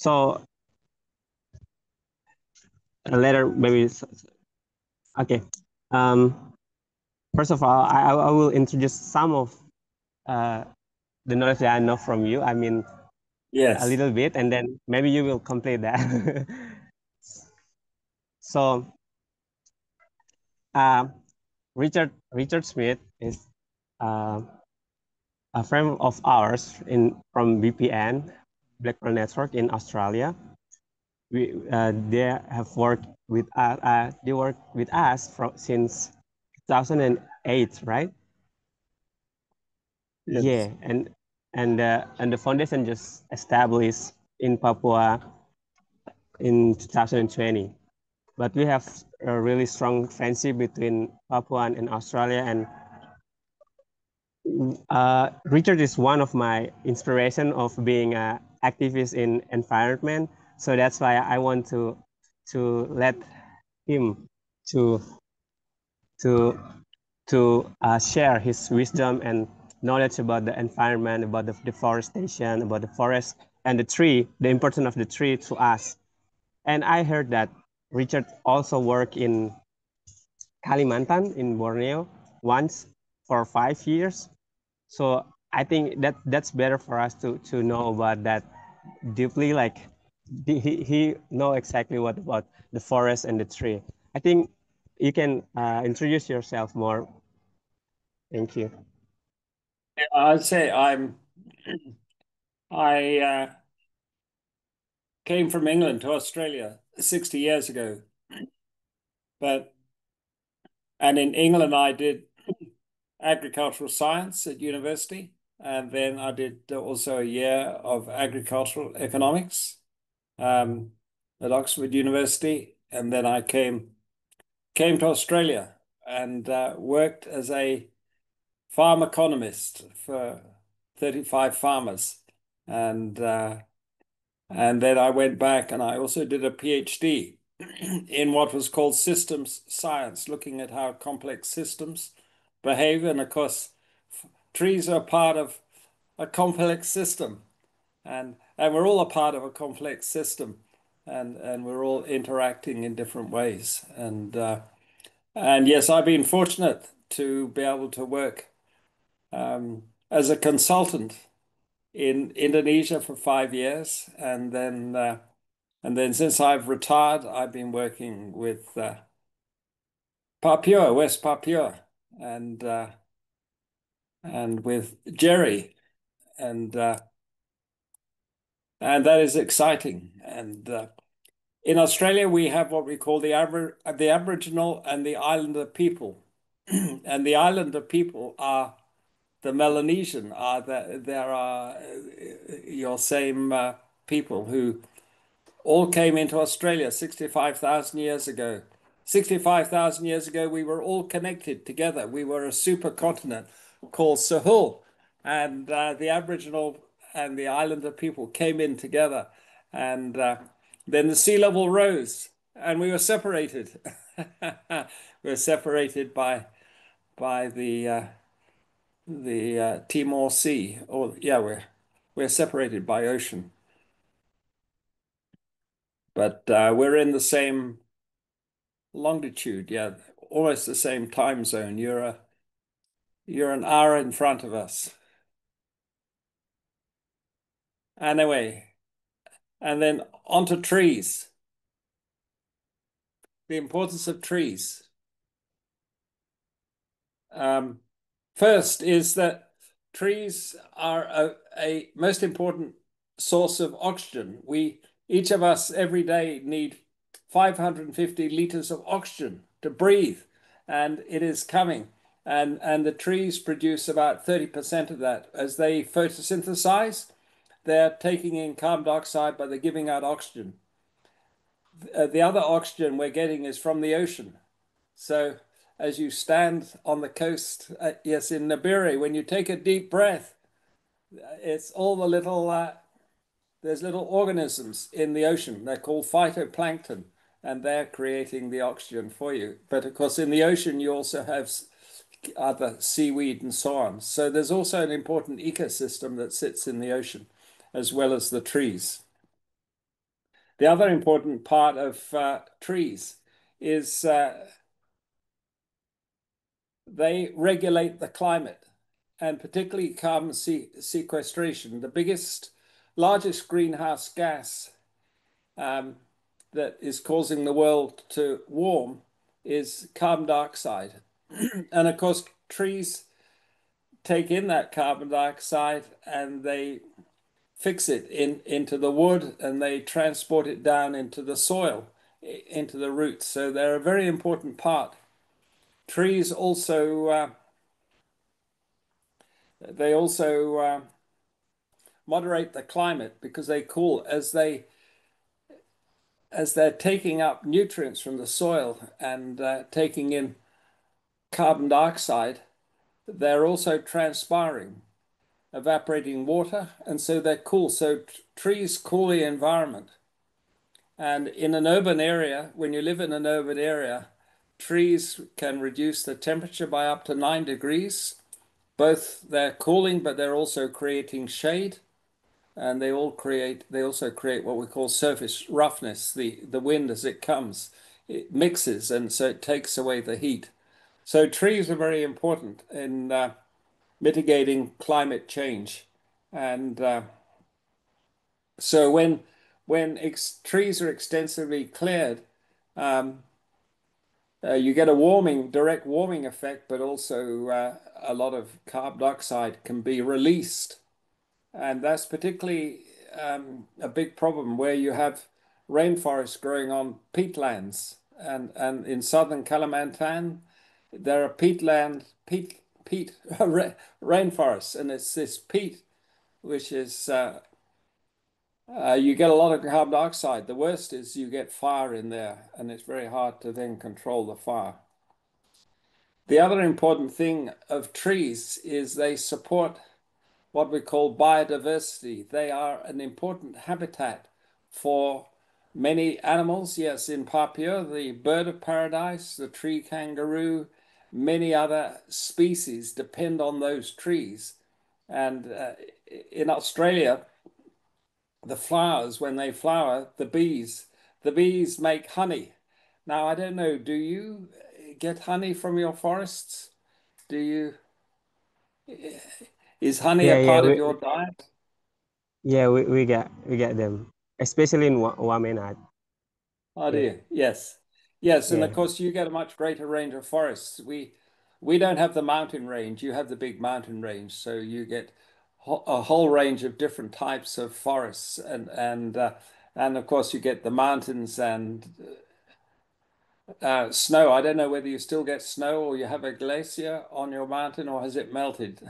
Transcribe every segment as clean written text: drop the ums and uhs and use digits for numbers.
So later, maybe, okay. First of all, I will introduce some of uh, the knowledge that I know from you. I mean, a Yes. little bit, and then maybe you will complete that. So, uh, Richard Smith is uh, a friend of ours from BPN, Black Pearl Network in Australia. They have worked with they work with us since 2008, right? Yes. Yeah, and the foundation just established in Papua in 2020. But we have a really strong friendship between Papua and Australia, and Richard is one of my inspiration of being an activist in environment. So that's why I want to let him to to share his wisdom and knowledge about the environment, about the deforestation, about the forest and the tree, the importance of the tree to us. And I heard that Richard also worked in Kalimantan in Borneo once for 5 years. So I think that's better for us to know about that deeply. Like he know exactly what about the forest and the tree. I think you can introduce yourself more. Thank you. I'd say I came from England to Australia 60 years ago, and in England I did agricultural science at university, and then I did also a year of agricultural economics at Oxford University, and then I came to Australia and worked as a farm economist for 35 farmers, and and then I went back and I also did a PhD in what was called systems science, looking at how complex systems behave. And of course, trees are part of a complex system, and we're all a part of a complex system, and we're all interacting in different ways. And yes, I've been fortunate to be able to work as a consultant in Indonesia for 5 years, and then since I've retired, I've been working with Papua, West Papua, and and with Jerry, and uh, and that is exciting. And in Australia, we have what we call the Aboriginal and the Islander people, and the Islander people are the Melanesian. There are your same people who all came into Australia 65,000 years ago. 65,000 years ago, we were all connected together. We were a supercontinent called Sahul, and the Aboriginal and the Islander people came in together, and then the sea level rose, and we were separated. We were separated by the Timor Sea, or yeah, we're separated by ocean, but we're in the same longitude, yeah, almost the same time zone. You're an hour in front of us. Anyway, and then onto trees. The importance of trees. Um, First is that trees are a most important source of oxygen. Each of us every day need 550 liters of oxygen to breathe, and it is coming. And the trees produce about 30% of that. As they photosynthesize, they're taking in carbon dioxide, but they're giving out oxygen. The other oxygen we're getting is from the ocean. So as you stand on the coast, yes, in Nabiri, when you take a deep breath, it's all the there's little organisms in the ocean. They're called phytoplankton, and they're creating the oxygen for you. But of course, in the ocean, you also have other seaweed and so on. So there's also an important ecosystem that sits in the ocean, as well as the trees. The other important part of trees is they regulate the climate, and particularly carbon sequestration. The largest greenhouse gas um, that is causing the world to warm is carbon dioxide. And of course, trees take in that carbon dioxide and they fix it into the wood and they transport it down into the soil, into the roots. So they're a very important part. Trees also they also moderate the climate because they cool as they're taking up nutrients from the soil and taking in carbon dioxide. They're also transpiring, evaporating water, and so they're cool. So trees cool the environment. And in an urban area, when you live in an urban area, trees can reduce the temperature by up to 9 degrees. Both they're cooling, but they're also creating shade. And they also create what we call surface roughness. The wind as it comes, it mixes, and so it takes away the heat. So trees are very important in mitigating climate change. And so when trees are extensively cleared, um, you get a direct warming effect, but also a lot of carbon dioxide can be released. And that's particularly a big problem where you have rainforests growing on peatlands. And in southern Kalimantan, there are peat rainforests, and it's this peat which is you get a lot of carbon dioxide. The worst is you get fire in there, and it's very hard to then control the fire. The other important thing of trees is they support what we call biodiversity. They are an important habitat for many animals. Yes, in Papua, the bird of paradise, the tree kangaroo, many other species depend on those trees. And in Australia, the flowers, when they flower, the bees make honey. Now, I don't know, do you get honey from your forests? Do you, is honey a Yeah, part of your diet? we get them, especially in Wamenat. Oh Yeah, dear, yes. Yes, and of yeah. course you get a much greater range of forests. We don't have the mountain range. You have the big mountain range, so you get a whole range of different types of forests, and of course you get the mountains and snow. I don't know whether you still get snow or you have a glacier on your mountain or has it melted?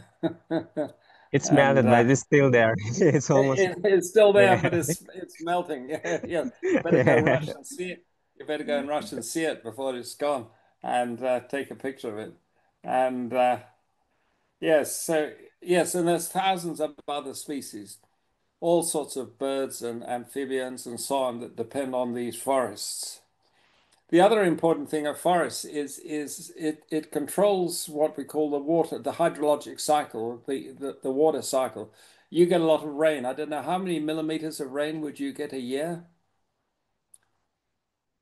It's And melted, but it's still there. It's almost it's still there, yeah, but it's melting. Yeah, you better go yeah. rush and see it. You better go and rush and see it before it's gone, and take a picture of it. And yes, so yes, and there's thousands of other species, all sorts of birds and amphibians and so on that depend on these forests. The other important thing of forests is it controls what we call the hydrologic cycle, the water cycle. You get a lot of rain. I don't know how many millimeters of rain would you get a year?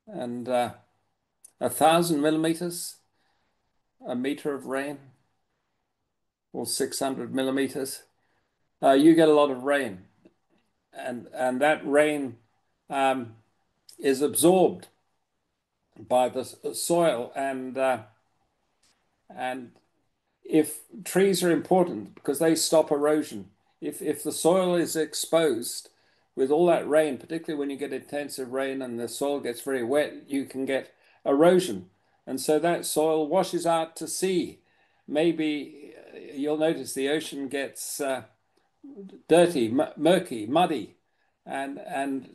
And 1,000 millimeters, a meter of rain, or 600 millimeters. You get a lot of rain, and that rain um, is absorbed by the soil and if trees are important because they stop erosion. If the soil is exposed with all that rain, particularly when you get intensive rain and the soil gets very wet, you can get erosion. And so that soil washes out to sea. Maybe you'll notice the ocean gets dirty, murky, muddy. And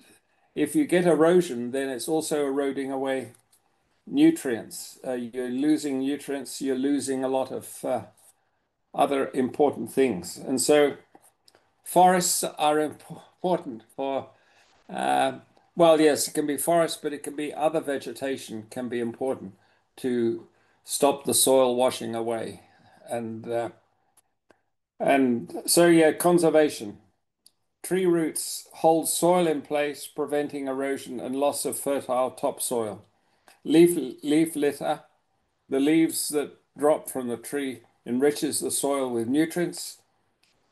if you get erosion, then it's also eroding away nutrients. You're losing nutrients, you're losing a lot of other important things. And so forests are important for, uh, well, yes, it can be forest, but it can be other vegetation can be important to stop the soil washing away. And and so yeah, conservation. tree roots hold soil in place, preventing erosion and loss of fertile topsoil. Leaf litter, the leaves that drop from the tree, enriches the soil with nutrients,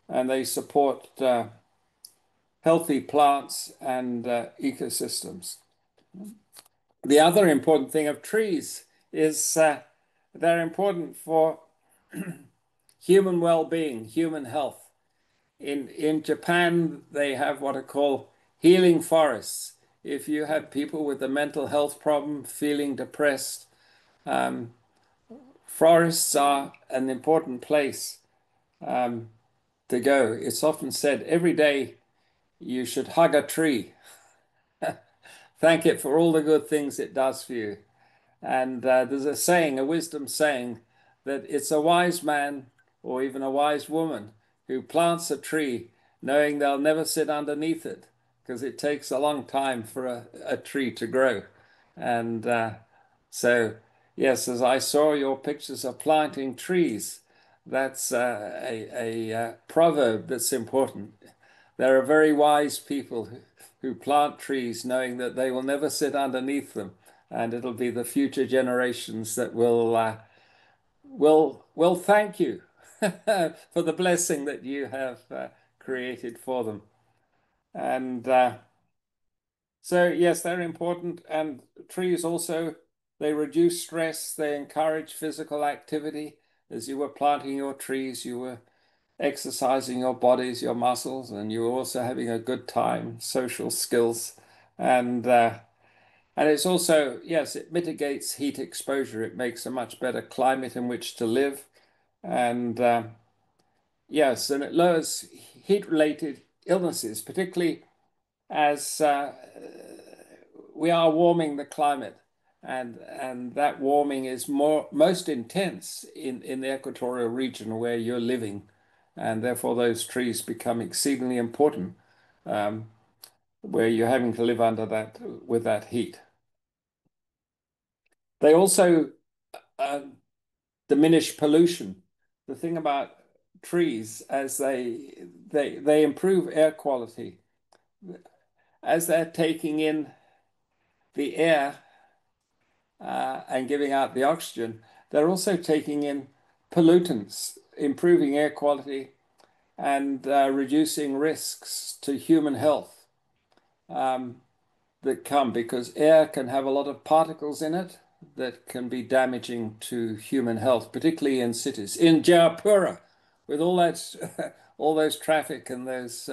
and they support healthy plants and ecosystems. The other important thing of trees is they're important for human well-being, human health. In Japan, they have what are called healing forests. If you have people with a mental health problem, feeling depressed, forests are an important place to go. It's often said every day you should hug a tree, thank it for all the good things it does for you. And there's a saying, a wisdom saying, that it's a wise man or even a wise woman who plants a tree knowing they'll never sit underneath it because it takes a long time for a tree to grow. And so, yes, as I saw your pictures of planting trees, that's a proverb that's important. There are very wise people who plant trees knowing that they will never sit underneath them, and it'll be the future generations that will thank you for the blessing that you have created for them. And so, yes, they're important. And trees also, they reduce stress, they encourage physical activity. As you were planting your trees, you were exercising your bodies, your muscles, and you were also having a good time, social skills. And and it's also, yes, it mitigates heat exposure. It makes a much better climate in which to live. And yes, and it lowers heat-related illnesses, particularly as we are warming the climate. And that warming is most intense in the equatorial region where you're living. And therefore, those trees become exceedingly important where you're having to live under that with that heat. They also uh, diminish pollution. The thing about trees, as they improve air quality, as they're taking in the air and giving out the oxygen, they're also taking in pollutants, improving air quality and reducing risks to human health that come because air can have a lot of particles in it that can be damaging to human health, particularly in cities. In Jayapura, with all that, all those traffic and those,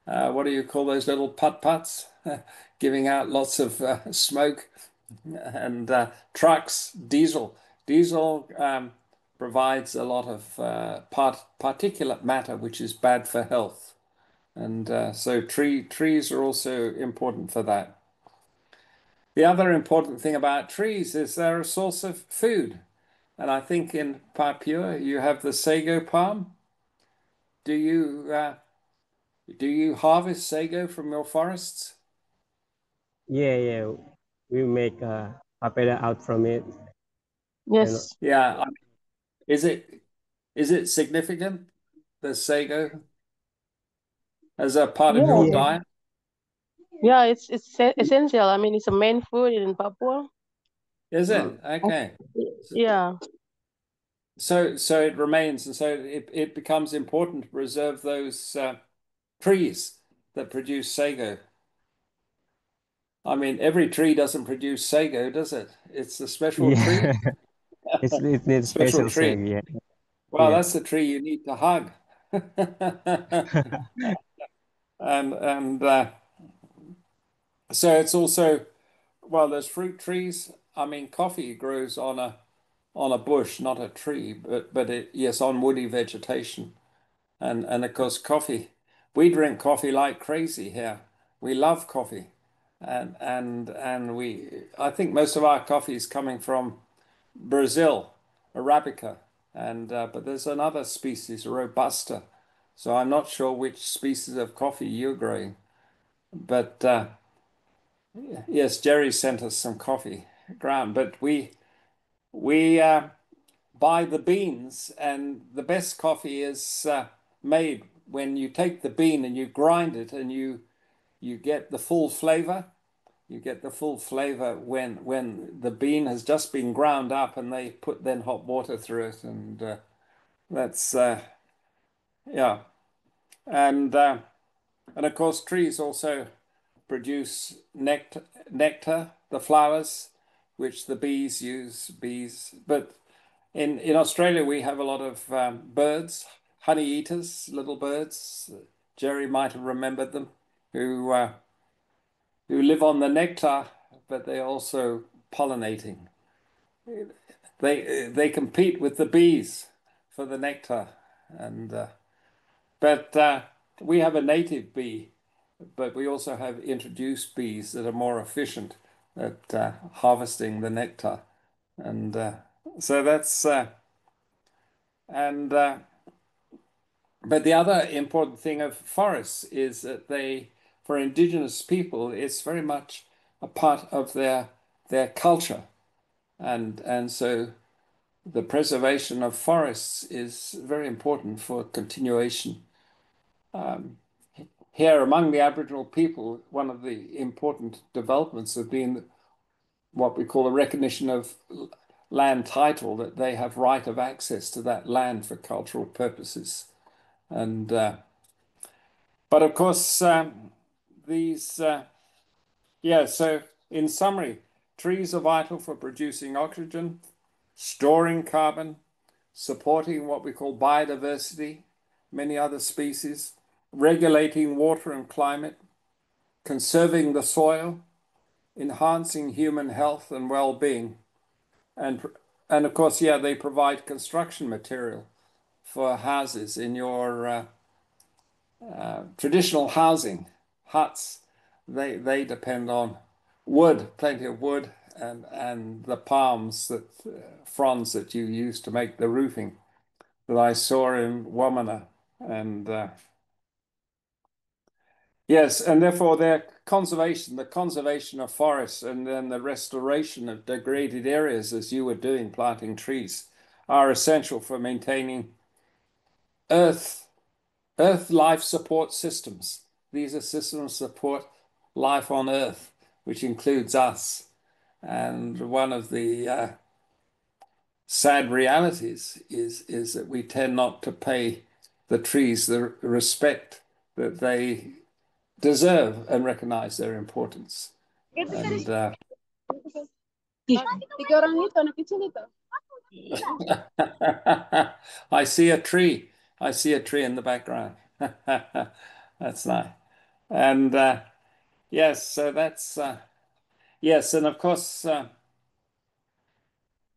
what do you call those little putt-putts, giving out lots of smoke and trucks, diesel. Diesel provides a lot of particulate matter, which is bad for health. And so trees are also important for that. The other important thing about trees is they're a source of food. And I think in Papua you have the sago palm. Do you harvest sago from your forests? Yeah, yeah. We make papeda out from it. And Yes. Yeah. Is it significant, the sago, as a part of your Yeah. yeah, diet? Yeah, it's essential. I mean, it's a main food in Papua. Is mm, it? Okay. Yeah. So it remains, and so it becomes important to preserve those trees that produce sago. I mean, every tree doesn't produce sago, does it? It's a special yeah. tree. It needs Special special tree. seg, yeah. Well, Yeah. that's the tree you need to hug. And so it's also, well, there's fruit trees. I mean, coffee grows on a bush, not a tree, but yes, on woody vegetation. And of course, coffee. We drink coffee like crazy here. We love coffee. And I think most of our coffee is coming from Brazil, Arabica, and but there's another species, Robusta. So I'm not sure which species of coffee you're growing, but yes, Jerry sent us some coffee ground, but we buy the beans, and the best coffee is made when you take the bean and you grind it and you get the full flavor. You get the full flavor when the bean has just been ground up and they put then hot water through it, and that's yeah, and of course trees also produce nectar, the flowers, which the bees use. But in Australia we have a lot of birds, honey eaters, little birds. Jerry might have remembered them, who live on the nectar, but they're also pollinating. They compete with the bees for the nectar, and but we have a native bee, but we also have introduced bees that are more efficient at harvesting the nectar, and so that's and but the other important thing of forests is that for indigenous people, it's very much a part of their culture, and so the preservation of forests is very important for continuation. Here among the Aboriginal people, one of the important developments has been what we call the recognition of land title, that they have right of access to that land for cultural purposes. And but of course, these yeah. So in summary, trees are vital for producing oxygen, storing carbon, supporting what we call biodiversity, many other species, regulating water and climate, conserving the soil, enhancing human health and well-being, and of course, yeah, they provide construction material for houses in your traditional housing, huts. They depend on wood, plenty of wood, and the palms that fronds that you use to make the roofing that I saw in Wamana, and yes, and therefore their conservation, the conservation of forests, and then the restoration of degraded areas, as you were doing, planting trees, are essential for maintaining Earth life support systems. These are systems that support life on Earth, which includes us. And one of the sad realities is that we tend not to pay the trees the respect that they deserve and recognize their importance. And I see a tree. I see a tree in the background. That's nice. And yes, so that's yes, and of course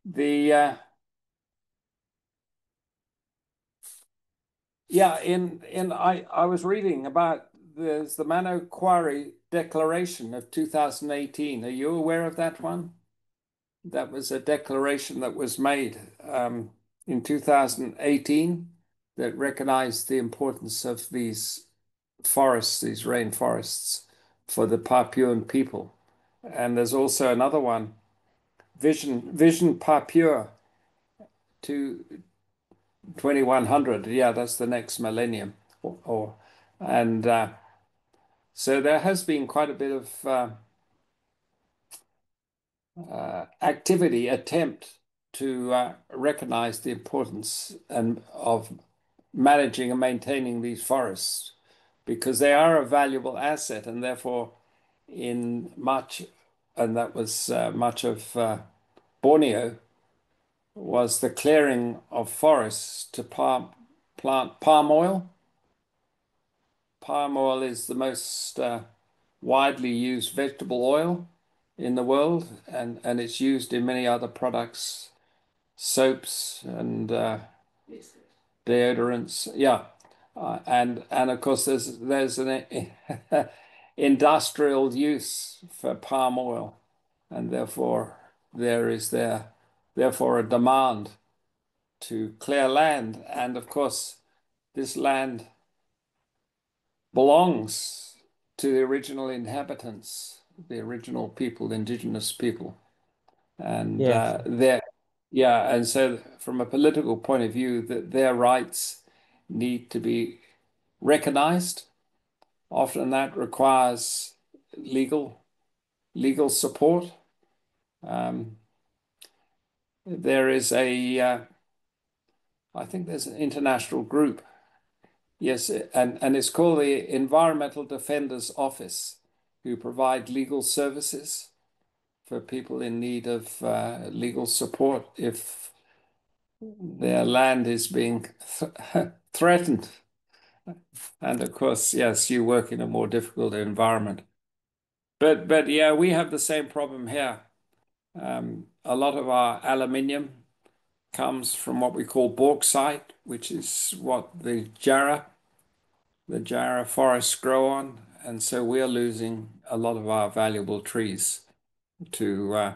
the yeah, in I was reading about there's the Mano Quarry Declaration of 2018. Are you aware of that one? That was a declaration that was made in 2018 that recognized the importance of these forests, these rainforests, for the Papuan people. And there's also another one, Vision Papua to 2100. Yeah, that's the next millennium. And so there has been quite a bit of activity, attempt to recognize the importance of managing and maintaining these forests, because they are a valuable asset, and therefore in much, and that was much of Borneo, was the clearing of forests to plant palm oil. Palm oil is the most widely used vegetable oil in the world, and it's used in many other products, soaps and deodorants. Yeah, and of course there's an industrial use for palm oil, and therefore therefore a demand to clear land, and of course this land belongs to the original inhabitants, the original people, indigenous people, and Yes. yeah, and so from a political point of view, that their rights need to be recognized. Often that requires legal support. There is I think there's an international group, yes, and it's called the Environmental Defenders Office, who provide legal services for people in need of legal support if their land is being threatened. And of course, yes, you work in a more difficult environment. But yeah, we have the same problem here. A lot of our aluminium comes from what we call bauxite, which is what the jarrah forests grow on. And so we're losing a lot of our valuable trees to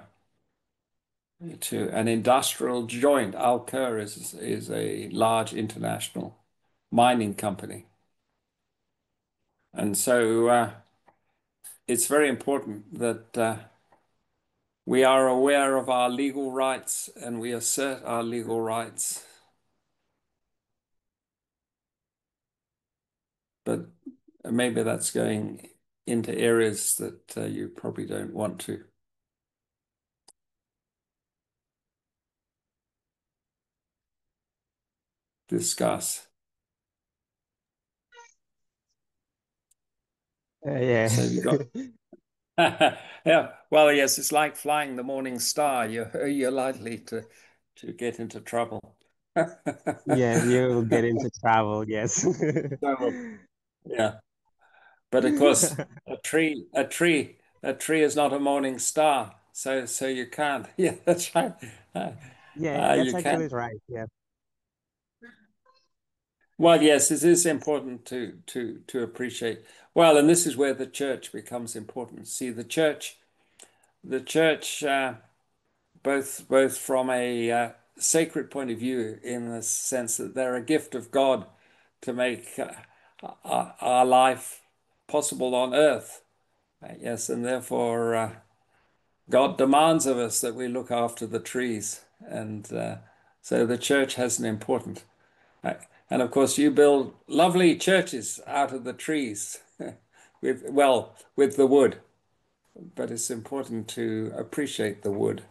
an industrial joint. Alcoa is a large international mining company. And so it's very important that we are aware of our legal rights and we assert our legal rights. But maybe that's going into areas that you probably don't want to discuss. Yeah. So you got yeah. Well, yes, it's like flying the morning star. You're likely to get into trouble. Yes, you will get into travel. Yes. So, yeah. But of course, a tree is not a morning star. So you can't. Yeah, that's right. Yeah, that's You actually can't. right. Yeah. Well, yes, it is important to appreciate. Well, and this is where the church becomes important. See, the church, both from a sacred point of view, in the sense that they're a gift of God to make our life possible on earth. Yes, and therefore God demands of us that we look after the trees, and so the church has an important. And of course, you build lovely churches out of the trees, with the wood. But it's important to appreciate the wood.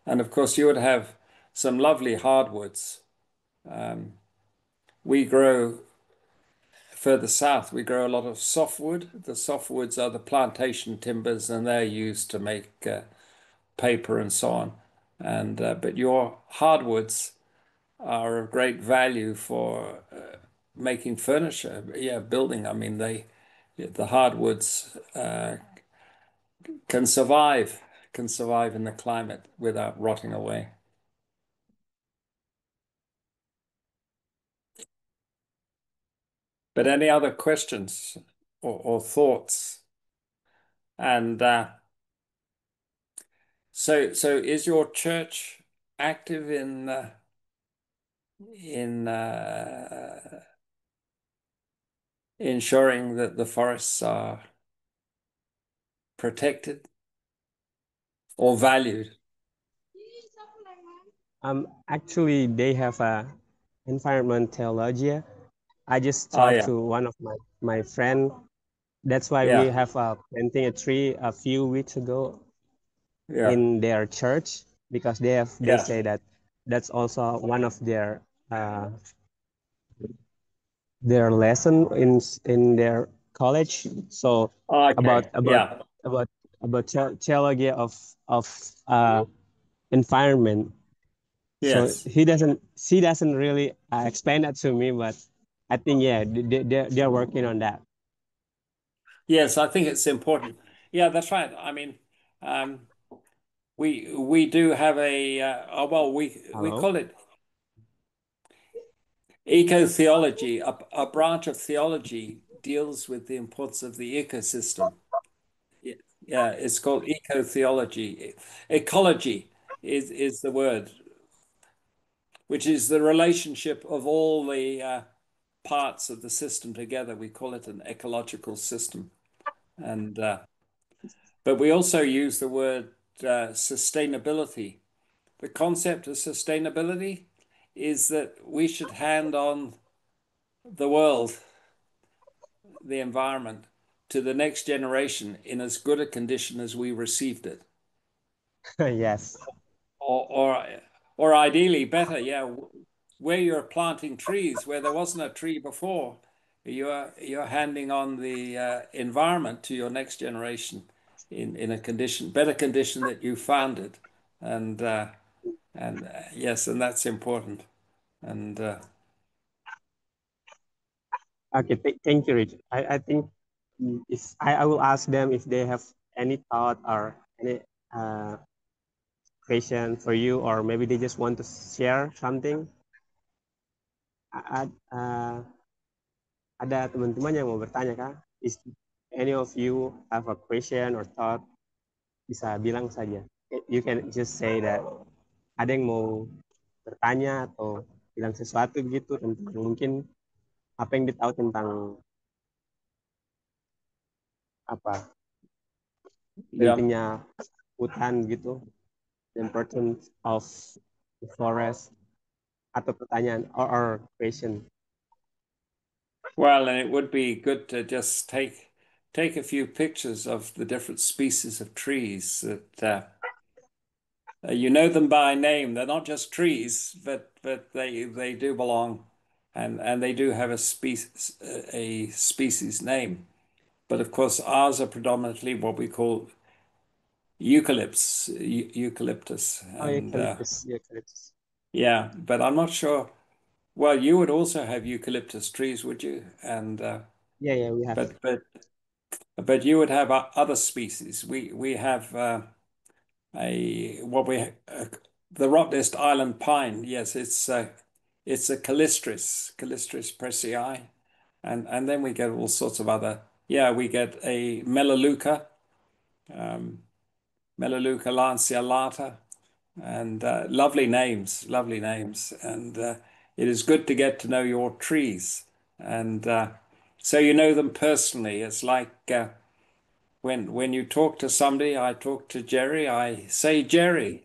And of course, you would have some lovely hardwoods. We grow further south, we grow a lot of softwood. The softwoods are the plantation timbers, and they're used to make paper and so on. And but your hardwoods are of great value for making furniture. Yeah, building. I mean, the hardwoods can survive in the climate without rotting away. But any other questions or thoughts? And so is your church active in ensuring that the forests are protected or valued? Actually, they have a environment theology. I just Oh talked yeah, to one of my friend. That's why we yeah, have planting a tree a few weeks ago yeah, in their church because they yeah. say that that's also one of their lesson in their college. So about Okay, about yeah, about theology of uh, environment. So yes. she doesn't really explain that to me, but I think yeah, they're working on that. Yes, I think it's important. Yeah, that's right. I mean, um, we do have well, we Hello. call it eco-theology. A branch of theology deals with the importance of the ecosystem. Yeah, yeah, it's called eco-theology. Ecology is the word, which is the relationship of all the parts of the system together. We call it an ecological system. And but we also use the word sustainability. The concept of sustainability is that we should hand on the world the environment to the next generation in as good a condition as we received it. Yes. Or ideally better, yeah. Where you're planting trees, where there wasn't a tree before, you're handing on the environment to your next generation in a better condition that you found it, and yes, and that's important. And Okay, thank you, Rich. I think if I will ask them if they have any thought or any question for you, or maybe they just want to share something. Ada teman-teman yang mau bertanya kah? Is any of you have a question or thought? Bisa bilang saja. You can just say that ada yang mau bertanya atau bilang sesuatu gitu tentang mungkin apa yang ditahu tentang apa yeah. pentingnya hutan gitu, the importance of the forest, atau pertanyaan or question. Well, and it would be good to just take a few pictures of the different species of trees that you know them by name. They're not just trees, but they do belong, and they do have a species name. But of course, ours are predominantly what we call eucalyptus, Oh, and eucalyptus. yeah. But I'm not sure. Well, you would also have eucalyptus trees, would you? And Yeah, we have. but you would have other species. We have a what we the Rottnest Island pine. Yes, it's a Calistris pressii, and then we get all sorts of other. Yeah, we get a Melaleuca, Melaleuca lanceolata, and lovely names, and it is good to get to know your trees, and so you know them personally. It's like when you talk to somebody, I talk to Jerry, I say Jerry.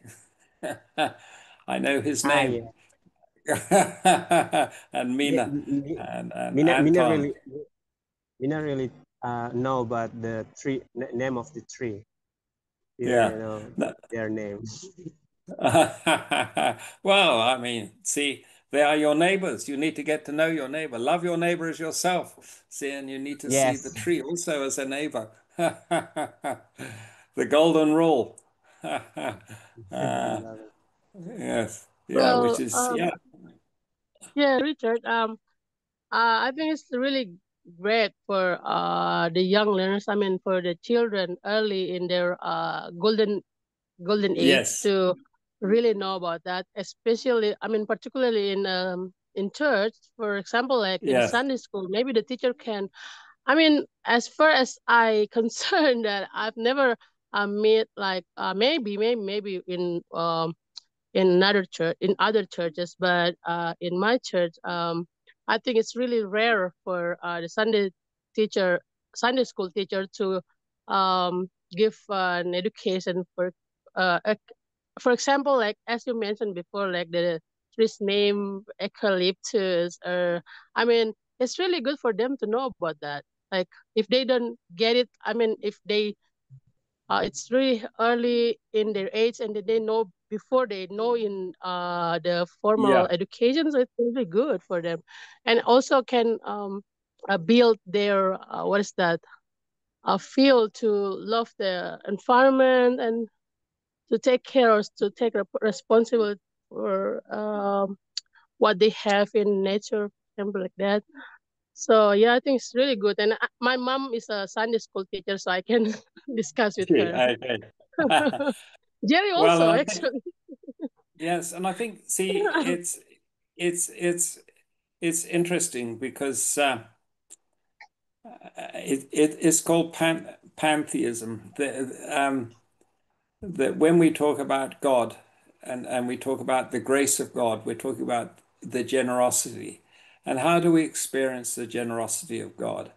I know his name. Yeah. And Mina and Mina Anton. really know about the tree name of the tree. You Yeah. know their name. Well, I mean, see, they are your neighbors. You need to get to know your neighbor. Love your neighbor as yourself. See, and you need to see the Yes. tree also as a neighbor. The golden rule. Yes. Yeah, which Well, is, yeah. yeah, Richard. I think it's really great for the young learners. I mean, for the children early in their golden age Yes. to really know about that. Especially, I mean, particularly in church, for example, like in Yes. Sunday school, maybe the teacher can. I mean, as far as I concerned, that I've never met like maybe in another church in other churches, but in my church, I think it's really rare for the Sunday school teacher to give an education uh, ec- for example, like as you mentioned before, like the tree's name eucalyptus, or I mean, it's really good for them to know about that. Like if they don't get it, I mean, if they it's really early in their age and they know before they know in the formal Yeah. education, so it's really good for them, and also can build their what is that feel to love the environment and to take care or to take responsibility for what they have in nature, something like that. So yeah, I think it's really good. And my mom is a Sunday school teacher, so I can discuss with her. Okay. Jerry Well, also and I think, actually. yes, and I think, see, it's it's it's interesting because it's called pantheism. That when we talk about God and we talk about the grace of God, we're talking about the generosity. And how do we experience the generosity of God?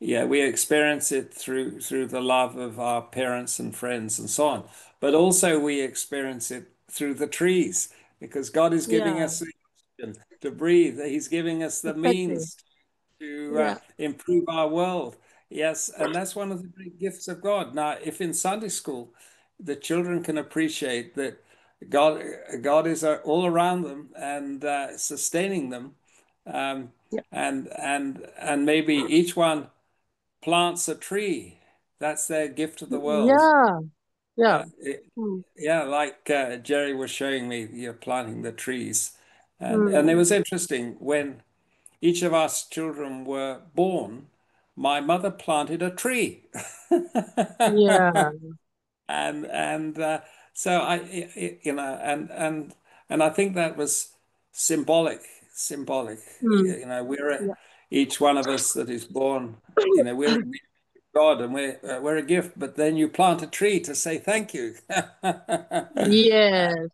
Yeah, we experience it through the love of our parents and friends and so on. But also we experience it through the trees because God is giving Yeah, us the oxygen to breathe. He's giving us the exactly. means to improve our world. Yes, and that's one of the great gifts of God. Now, if in Sunday school the children can appreciate that God is all around them and sustaining them, and maybe each one plants a tree. That's their gift to the world. Yeah. Yeah, like Jerry was showing me, you're planting the trees. And it was interesting when each of us children were born, my mother planted a tree. Yeah. And so and I think that was symbolic. We're each one of us that is born, we're God, and we're a gift. But then you plant a tree to say thank you. Yes.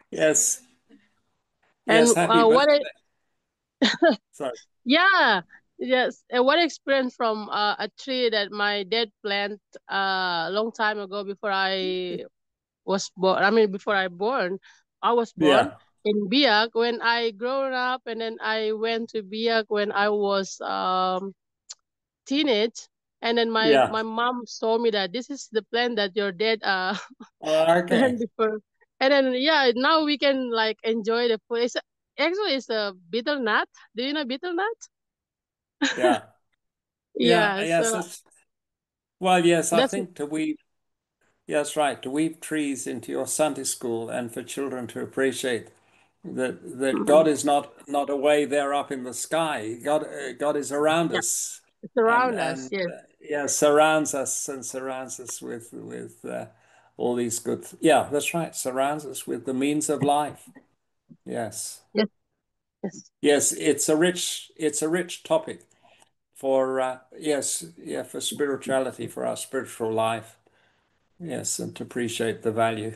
Yes, And yes, happy birthday. Sorry. yeah, yes. And one experience from a tree that my dad planted a long time ago before I was born. I mean, before I was born Yeah, in Biak when I grown up, and then I went to Biak when I was teenage. And then my yeah. mom told me that this is the plant that your dad Okay. planned before. And then now we can like enjoy the food. It's a betel nut. Do you know betel nut? Yeah. Yeah, Yeah, yes. so Well, yes, I that's think yes, right, to weave trees into your Sunday school and for children to appreciate that God is not away there up in the sky. God is around yeah, us, it's and around us. and Yes, yeah, surrounds us with all these good. Yeah, that's right. Surrounds us with the means of life. Yes, yes, yes. yes. It's a rich topic for yes, yeah, for spirituality, for our spiritual life. Yes, and to appreciate the value.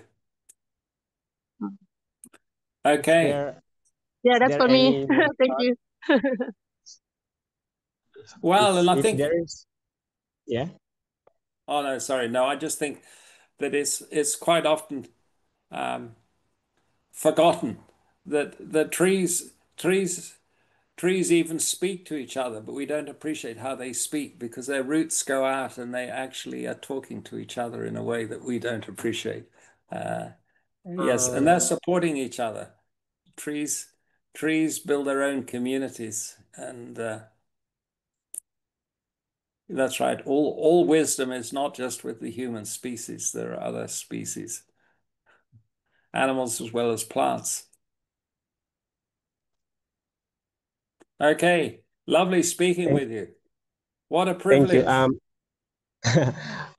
Is Okay. there Yeah, is that's there for me. any more Thank thought? you. Well, and I If think, there is, yeah. oh no, sorry, no, I just think that it's quite often um, forgotten that trees even speak to each other, but we don't appreciate how they speak because their roots go out and they actually are talking to each other in a way that we don't appreciate. Uh, yes, and they're supporting each other. Trees trees build their own communities, and that's right. All wisdom is not just with the human species. There are other species, animals as well as plants. Okay, lovely speaking Thank, with you. What a thank you. privilege.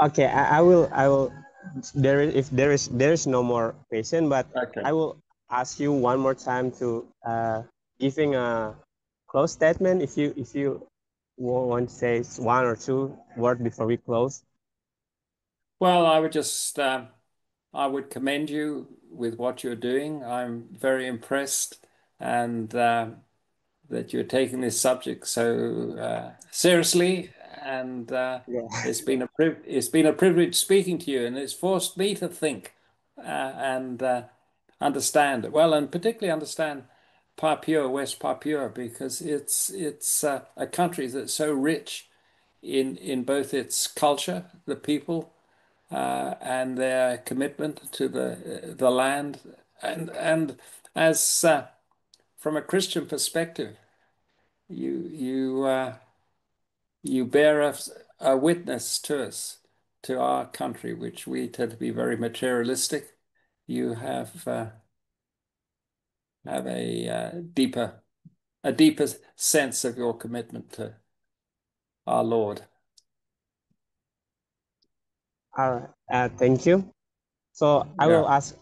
Okay, I will. If there is no more question, but Okay. I will ask you one more time to giving a close statement. If you want to say one or two words before we close. Well, I would commend you with what you're doing. I'm very impressed, and that you're taking this subject so seriously, and Yeah. it's been a privilege speaking to you, and it's forced me to think and understand well, and particularly understand Papua, West Papua, because it's a country that's so rich in both its culture, the people, and their commitment to the land, and as from a Christian perspective, you you bear a witness to us, to our country, which we tend to be very materialistic. You have a deeper sense of your commitment to our Lord. All right. Thank you. So I will Yeah. ask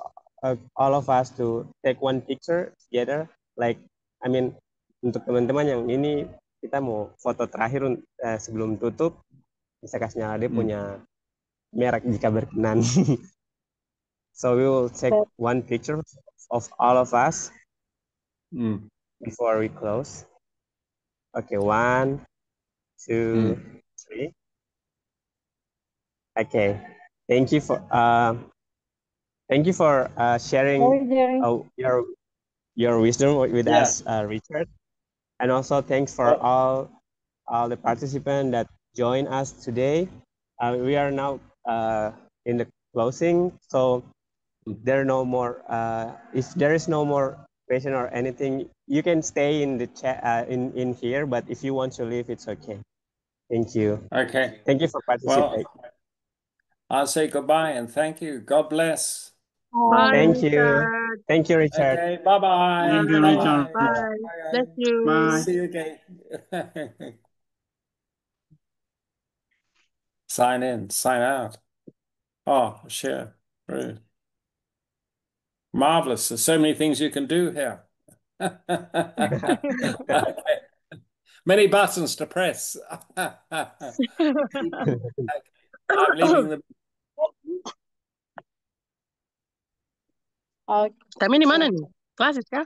all of us to take one picture together. Like, I mean, untuk teman-teman yang ini kita mau foto terakhir sebelum tutup. Bisa kasih nyala dia Mm. punya merek jika berkenan. So we will take one picture of all of us Mm. before we close. Okay, 1, 2, 3. Okay, thank you for sharing Sorry, Jerry. your wisdom with Yeah. us, Richard. And also thanks for all the participants that joined us today. We are now in the closing, so there are no more. If there is no more question or anything, you can stay in the chat in here. But if you want to leave, it's okay. Thank you. Okay. Thank you for participating. Well, I'll say goodbye and thank you. God bless. Bye, Thank you. Richard. Thank you, Richard. Okay, bye-bye. Thank you, Richard. Bye. Bye. Bless you. Bye. See you again. Sign in, sign out. Oh, share. Rude. Marvelous. There's so many things you can do here. Okay. Many buttons to press. I'm leaving the. Kami di mana nih? Kelas ya?